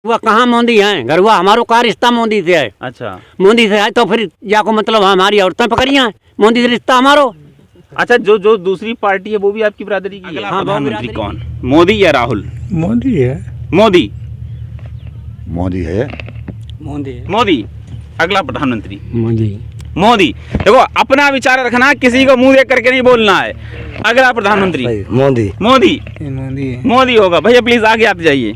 वह कहाँ मोदी है, घरुआ हमारो का रिश्ता मोदी से है। अच्छा, मोदी से है तो फिर जाको मतलब हमारी औरतें पकड़ियाँ, मोदी से रिश्ता हमारो। अच्छा, जो दूसरी पार्टी है वो भी आपकी बिरादरी की है? हाँ, प्रधानमंत्री कौन, मोदी या राहुल? मोदी है। मोदी मोदी है। मोदी अगला प्रधानमंत्री मोदी। मोदी। देखो, अपना विचार रखना, किसी को मुंह देख करके नहीं बोलना है। अगला प्रधानमंत्री मोदी। मोदी मोदी होगा। भैया प्लीज आगे आते जाइए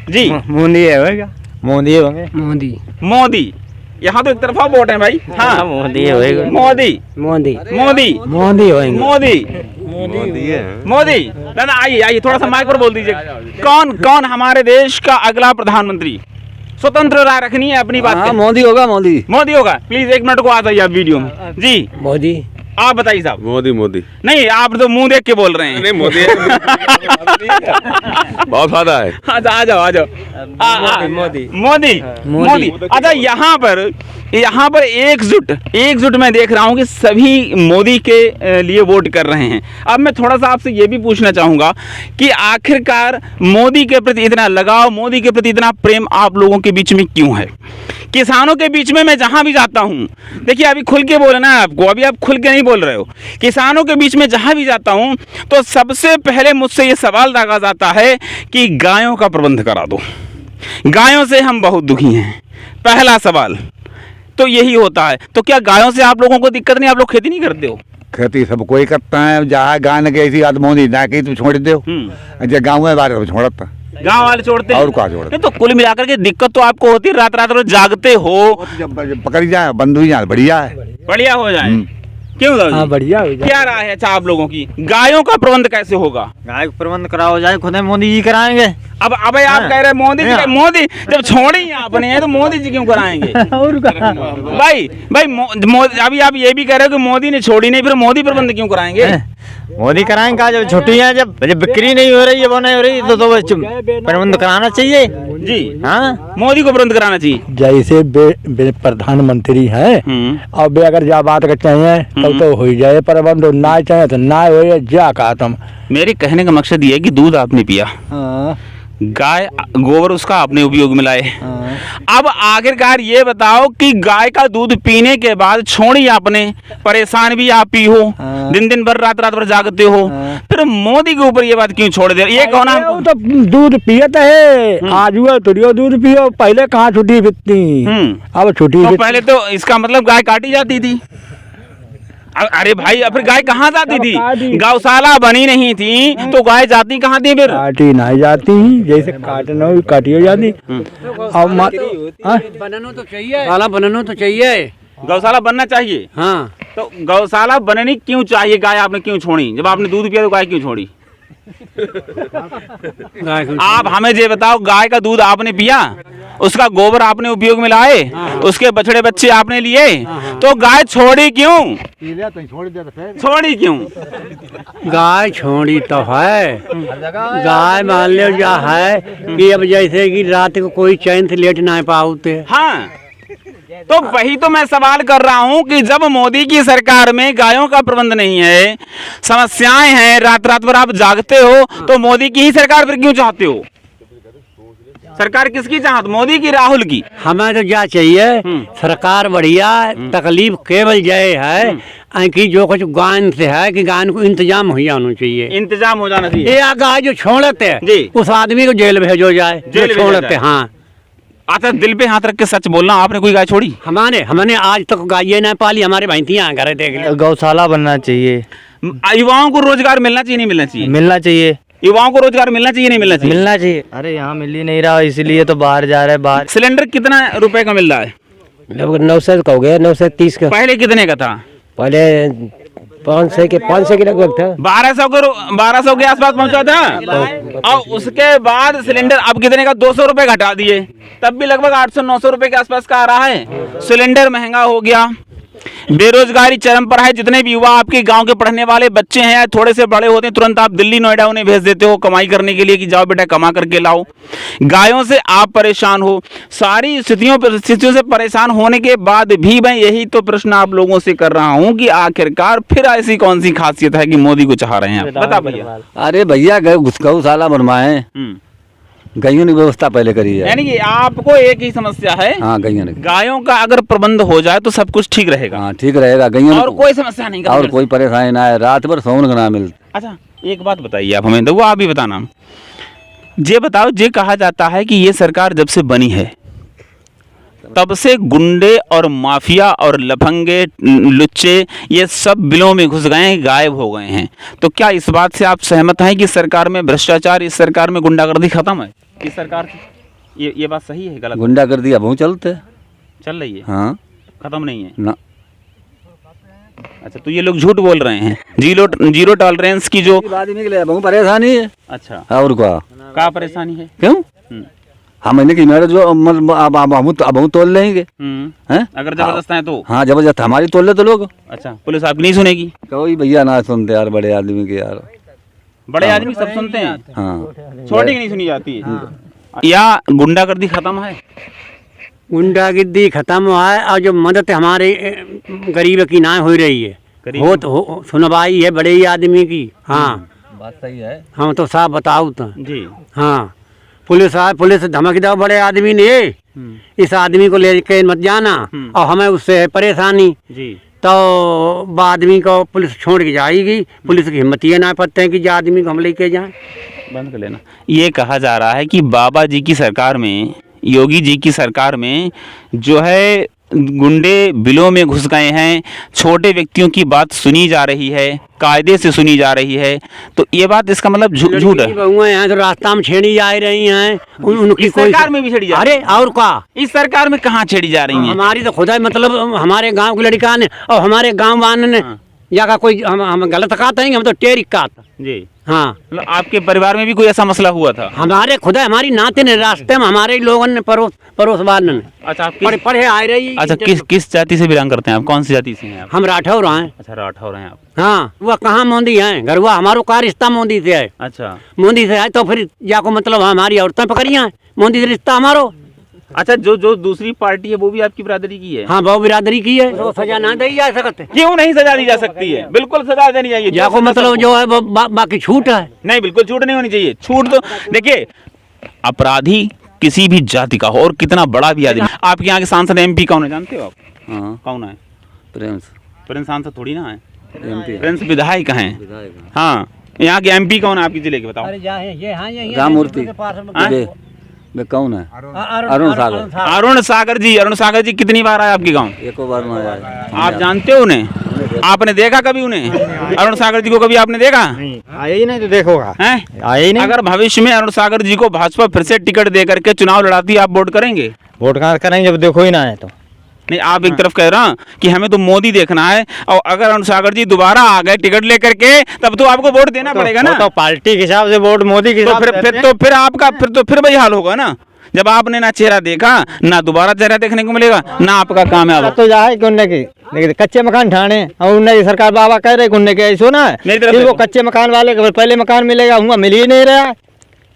जी। मोदी है, मोदी होंगे। मोदी। मोदी, यहाँ तो एक तरफा वोट है भाई। हाँ, मोदी होएगा। मोदी मोदी। मोदी मोदी होएंगे। मोदी मोदी है। मोदी। दादा आइए आइए, थोड़ा सा माइक पर बोल दीजिए। कौन कौन हमारे देश का अगला प्रधानमंत्री? स्वतंत्र राय रखनी है अपनी बात। मोदी होगा। मोदी मोदी होगा। प्लीज 1 मिनट को आ जाइए आप वीडियो में जी। मोदी। आप बताइए साहब। मोदी। मोदी नहीं, आप तो मुंह देख के बोल रहे हैं। नहीं, मोदी बहुत फायदा है। आ जाओ आ जाओ। मोदी मोदी मोदी। अच्छा, यहाँ पर एकजुट मैं देख रहा हूँ कि सभी मोदी के लिए वोट कर रहे हैं। अब मैं थोड़ा सा आपसे ये भी पूछना चाहूँगा कि आखिरकार मोदी के प्रति इतना लगाव, मोदी के प्रति इतना प्रेम आप लोगों के बीच में क्यों है? किसानों के बीच में मैं जहाँ भी जाता हूँ, देखिए अभी खुल के बोलना है आपको, अभी आप खुल के नहीं बोल रहे हो। किसानों के बीच में जहाँ भी जाता हूँ तो सबसे पहले मुझसे ये सवाल दागा जाता है कि गायों का प्रबंध करा दो, गायों से हम बहुत दुखी हैं। पहला सवाल तो यही होता है। तो क्या गायों से आप लोगों को दिक्कत नहीं? आप लोग खेती नहीं करते हो? खेती सब कोई करता है। जहाँ गान के ऐसी बात मोदी ना की, तुम छोड़ दो। जो गाँव में बारे में छोड़ता, गांव वाले छोड़ते हैं और क्या छोड़ते? तो कुल मिलाकर के दिक्कत तो आपको होती है, रात रात भर जागते हो। जब पकड़ी जाए, बंद हुई जाए, बढ़िया है। बढ़िया हो जाए। क्यों दादा जी? बढ़िया हो जाए। क्या राय है अच्छा आप लोगों की? गायों का प्रबंध कैसे होगा? गाय को प्रबंध कराओ जाए, खुद मोदी जी कराएंगे। अब आप कह रहे हैं मोदी जब छोड़ी ही आपने है तो मोदी जी क्यों कराएंगे? भाई अभी आप ये भी कह रहे हो कि मोदी ने छोड़ी नहीं, फिर मोदी प्रबंध क्यों कराएंगे? मोदी कराएंगे। जब छुट्टियां, जब बिक्री नहीं हो रही है, वो नहीं हो रही, तो प्रबंध कराना चाहिए जी। हाँ, मोदी को प्रबंध कराना चाहिए। जैसे प्रधानमंत्री है, और बे अगर जा बात करते हैं तो हो जाए प्रबंध, ना चाहे तो ना हो जा का तुम। मेरे कहने का मकसद ये है कि दूध आपने पिया, गाय गोबर उसका आपने उपयोग में लाए। अब आखिरकार ये बताओ कि गाय का दूध पीने के बाद छोड़ी आपने, परेशान भी आप ही हो, दिन भर रात भर जागते हो, फिर मोदी के ऊपर ये बात क्यों छोड़ दे? ये कौन है? तो दूध पियत है, आज हुआ तो दूध पियो। पहले कहाँ छुट्टी बिकती, अब छुट्टी तो पहले तो इसका मतलब गाय काटी जाती थी। अरे भाई, अब फिर गाय कहाँ जाती थी? गौशाला बनी नहीं थी तो गाय जाती कहाँ थी? फिर काटी नहीं जाती, जैसे काटना काटी हो जाती। अब बनना तो चाहिए, बनना तो चाहिए, गौशाला बनना चाहिए। हाँ, तो गौशाला बननी क्यों चाहिए? गाय आपने क्यों छोड़ी? जब आपने दूध पिया तो गाय क्यों छोड़ी? आप हमें ये बताओ, गाय का दूध आपने पिया, उसका गोबर आपने उपयोग में लाए, उसके बछड़े बच्चे आपने लिए, तो गाय छोड़ी क्यों? छोड़ी क्यों? गाय छोड़ी तो है। गाय मान लो जा है कि अब जैसे कि रात को कोई चैन से लेट ना पाते। हाँ, तो वही तो मैं सवाल कर रहा हूँ कि जब मोदी की सरकार में गायों का प्रबंध नहीं है, समस्याएं हैं, रात भर आप जागते हो, तो मोदी की ही सरकार फिर क्यों चाहते हो? सरकार किसकी चाहत, मोदी की, राहुल की? हमें तो क्या चाहिए, सरकार बढ़िया, तकलीफ केवल जय है कि जो कुछ गायन से है कि गायन को इंतजाम हो जाना चाहिए। इंतजाम हो जाना चाहिए। ये गाय जो छोड़ते हैं उस आदमी को जेल भेजो जाए, जो छोड़ते। हाँ, अच्छा, दिल पे हाथ रख के सच बोलना, आपने कोई गाय छोड़ी? हमने आज तक गाय नहीं पाली, हमारे भैंसियां घर देख ली। गौशाला बनना चाहिए। युवाओं को रोजगार मिलना चाहिए, नहीं मिलना चाहिए? मिलना चाहिए। युवाओं को रोजगार मिलना चाहिए, नहीं मिलना चाहिए? मिलना चाहिए। अरे यहाँ मिल ही नहीं रहा, इसलिए तो बाहर जा रहे हैं। बाहर सिलेंडर कितना रुपए का मिल रहा है? 900 का हो गया, 930 का। पहले कितने का था? पहले 500 के लगभग था। 1200 के आसपास पहुंचा था। और उसके बाद सिलेंडर अब कितने का? 200 रुपए घटा दिए, तब भी लगभग 800-900 रुपए के आसपास का आ रहा है। सिलेंडर महंगा हो गया, बेरोजगारी चरम पर है। जितने भी युवा आपके गांव के पढ़ने वाले बच्चे हैं, थोड़े से बड़े होते हैं, तुरंत आप दिल्ली नोएडा उन्हें भेज देते हो कमाई करने के लिए कि जाओ बेटा कमा करके लाओ। गायों से आप परेशान हो, सारी स्थितियों से परेशान होने के बाद भी मैं यही तो प्रश्न आप लोगों से कर रहा हूं कि आखिरकार फिर ऐसी कौन सी खासियत है कि मोदी को चाह रहे हैं? बता भैया। अरे भैया, गौशाला बनवाए, गैयों ने व्यवस्था पहले करी है। यानी कि आपको एक ही समस्या है, हाँ गैयों ने। गायों का अगर प्रबंध हो जाए तो सब कुछ ठीक रहेगा। हाँ ठीक रहेगा, गैयों ने और कोई समस्या नहीं और कोई परेशानी ना है, रात भर सोने का ना मिल। अच्छा एक बात बताइए आप हमें, तो वो आप भी बताना। ये बताओ, ये कहा जाता है कि ये सरकार जब से बनी है तब से गुंडे और माफिया और लफंगे लुच्चे ये सब बिलों में घुस गए हैं, गायब हो गए हैं। तो क्या इस बात से आप सहमत हैं कि सरकार में भ्रष्टाचार, इस सरकार में गुंडागर्दी खत्म है इस सरकार की? ये बात सही है गलत? गुंडागर्दी अब चलते चल रही है, हाँ खत्म नहीं है ना। अच्छा तो ये लोग झूठ बोल रहे हैं, जीरो टॉलरेंस की जो बहुत परेशानी है। अच्छा और क्या परेशानी है? क्यों हम इन्हें की मेरे जो अब तोल लेंगे हैं, अगर जबरदस्त है तो। हाँ जबरदस्त हमारी तोल ले तो लोग। अच्छा पुलिस आपकी नहीं सुनेगी? कोई भैया ना सुनते यार, बड़े आदमी के यार, बड़े आदमी सब सुनते हैं, हाँ छोटी की नहीं सुनी जाती है। या गुंडागर्दी खत्म है? गुंडागिर्दी खत्म हुआ है और जो मदद हमारे गरीब की ना हो रही है, हो तो सुनवाई है बड़े ही आदमी की। हाँ बात सही है, हम तो साफ बताओ तो जी। हाँ पुलिस आए, पुलिस धमकी दो बड़े आदमी ने इस आदमी को लेके मत जाना और हमें उससे है परेशानी जी, तो वो आदमी को पुलिस छोड़ के जाएगी। पुलिस की हिम्मत ये ना पड़ते हैं कि जो आदमी को हम लेके जाएं। बंद कर लेना। ये कहा जा रहा है कि बाबा जी की सरकार में, योगी जी की सरकार में जो है गुंडे बिलों में घुस गए हैं, छोटे व्यक्तियों की बात सुनी जा रही है, कायदे से सुनी जा रही है। तो ये बात इसका मतलब झूठ है? बहुएं हैं तो रास्ता में छेड़ी जा रही हैं, उनकी इस सरकार में भी छेड़ी जा रही है? अरे और क्या, इस सरकार में कहाँ छेड़ी जा रही है? हमारी तो खुदा मतलब हमारे गांव की लड़का ने और हमारे गांव वाले ने या का कोई हम गलत कहते हैं, हम तो टेरिक कहते जी। हाँ मतलब आपके परिवार में भी कोई ऐसा मसला हुआ था? हमारे खुदा हमारी नाते ने रास्ते में हमारे लोगों ने पड़ोस वाले ने। अच्छा आप पढ़े आ रही। अच्छा किस जाति से बिलोंग करते हैं आप? कौन सी जाति से हैं आप? हम राठौर हैं। अच्छा राठौर हैं आप। हाँ वह कहाँ मोदी हैं, घरवा हमारो का रिश्ता मोदी से है। अच्छा मोदी से है तो फिर जाको मतलब हमारी औरतें पकड़िया है, मोदी से रिश्ता हमारो। अच्छा जो दूसरी पार्टी है वो भी आपकी बिरादरी की है? हाँ बहु बिरादरी की है, तो सजा ना दी जा सकते। क्यों नहीं सजा दी जा सकती है? बिल्कुल सजा देनी चाहिए। जाको मतलब जो है वो बाकी छूट है। नहीं बिल्कुल छूट नहीं होनी चाहिए। छूट तो देखिए, अपराधी किसी भी जाति का हो और कितना बड़ा भी आदमी। आपके यहाँ के सांसद MP कौन है जानते हो आप? हाँ कौन है? प्रेम सांसद थोड़ी ना है, MP प्रिंस विधायक हैं। हाँ यहाँ के MP कौन है आपके जिले के बताओ? राममूर्ति वे कौन है? अरुण सागर। अरुण सागर जी कितनी बार आए आपके गांव? एको बार में आया। आप जानते हो उन्हें? आपने देखा कभी उन्हें? अरुण सागर जी को कभी आपने देखा? आए ही नहीं तो देखोगा, हैं? आए ही नहीं। अगर भविष्य में अरुण सागर जी को भाजपा फिर से टिकट दे करके चुनाव लड़ाती है, आप वोट करेंगे? वोट कहाँ करेंगे जब देखो ही ना है तो? नहीं आप एक तरफ कह रहा हूँ कि हमें तो मोदी देखना है, और अगर अरुण सागर जी दोबारा आ गए टिकट लेकर के तब तो आपको वोट देना पड़ेगा ना। तो पार्टी के हिसाब से वोट मोदी के हिसाब से फिर आपका फिर वही हाल होगा ना। जब आपने ना चेहरा देखा, ना दोबारा चेहरा देखने को मिलेगा, ना आपका काम है। तो जा है कि उनने की लेकिन कच्चे मकान ठाणे और उनने सरकार बाबा कह रहे उनने के ऐसो ना है वो कच्चे मकान वाले को पहले मकान मिलेगा, हुआ मिल ही नहीं रहा,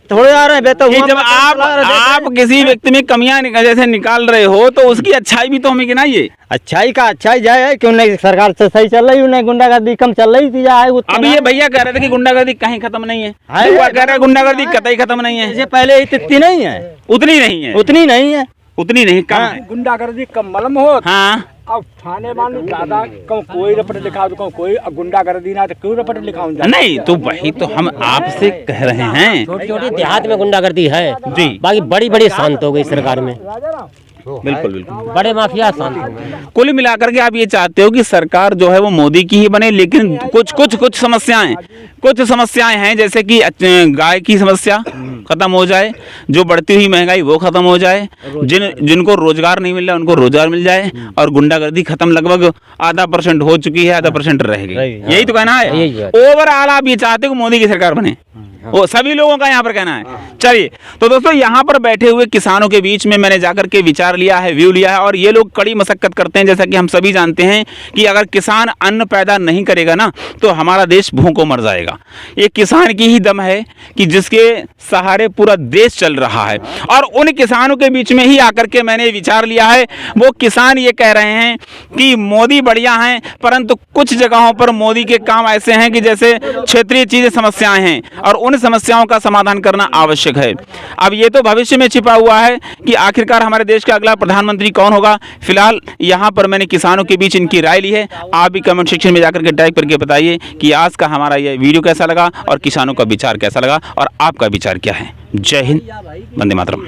थोड़े आ रहे हैं बेहतर। जब आप किसी व्यक्ति में कमियां जैसे निकाल रहे हो तो उसकी अच्छाई भी तो हमें गिनाइए। अच्छाई का अच्छाई जाए कि उन्हें सरकार से सही चल रही, उन्हें गुंडागर्दी कम चल रही थी। अभी ये भैया कह रहे थे कि गुंडागर्दी कहीं खत्म नहीं है, कह रहे गुंडागर्दी कतई खत्म नहीं है। पहले इतनी नहीं है, उतनी नहीं है, उतनी नहीं है, उतनी नहीं कम है। गुंडागर्दी कम मालूम हो। हाँ अब थाने वालों ज्यादा कोई रपट लिखा तो कोई गुंडागर्दी ना तो क्यों रपट लिखा? नहीं तो वही तो हम आपसे कह रहे हैं। छोटी छोटी देहात में गुंडागर्दी है जी, बाकी बड़ी बड़ी शांत हो गई सरकार में। बिल्कुल बिल्कुल बड़े माफिया शांत हो गए। कुल मिलाकर के आप ये चाहते हो कि सरकार जो है वो मोदी की ही बने, लेकिन कुछ समस्याएं हैं जैसे कि गाय की समस्या खत्म हो जाए, जो बढ़ती हुई महंगाई वो खत्म हो जाए, जिनको रोजगार नहीं मिल रहा उनको रोजगार मिल जाए, और गुंडागर्दी खत्म लगभग 0.5% हो चुकी है, 0.5% रह गई। यही तो कहना है। ओवरऑल आप ये चाहते हो कि मोदी की सरकार बने, वो सभी लोगों का यहाँ पर कहना है। चलिए तो दोस्तों, यहाँ पर बैठे हुए किसानों के बीच में मैंने जाकर के विचार विचार लिया है, व्यू लिया है, और ये लोग कड़ी मशक्कत करते हैं। जैसा कि हम सभी जानते हैं कि अगर किसान अन्न पैदा नहीं करेगा ना तो हमारा देश भूखों मर जाएगा। ये किसान की ही दम है कि जिसके सहारे पूरा देश चल रहा है। और उन किसानों के बीच में ही आकर के मैंने विचार लिया है। वो किसान ये कह रहे हैं कि मोदी बढ़िया हैं, परंतु कुछ जगहों पर मोदी के काम ऐसे हैं कि जैसे क्षेत्रीय चीजें समस्याएं हैं और उन समस्याओं का समाधान करना आवश्यक है। अब ये तो भविष्य में छिपा हुआ है कि आखिरकार हमारे देश का अगला प्रधानमंत्री कौन होगा। फिलहाल यहाँ पर मैंने किसानों के बीच इनकी राय ली है। आप भी कमेंट सेक्शन में जाकर के टाइप करके बताइए कि आज का हमारा ये वीडियो कैसा लगा और किसानों का विचार कैसा लगा और आपका विचार क्या है। जय हिंद, वंदे मातरम।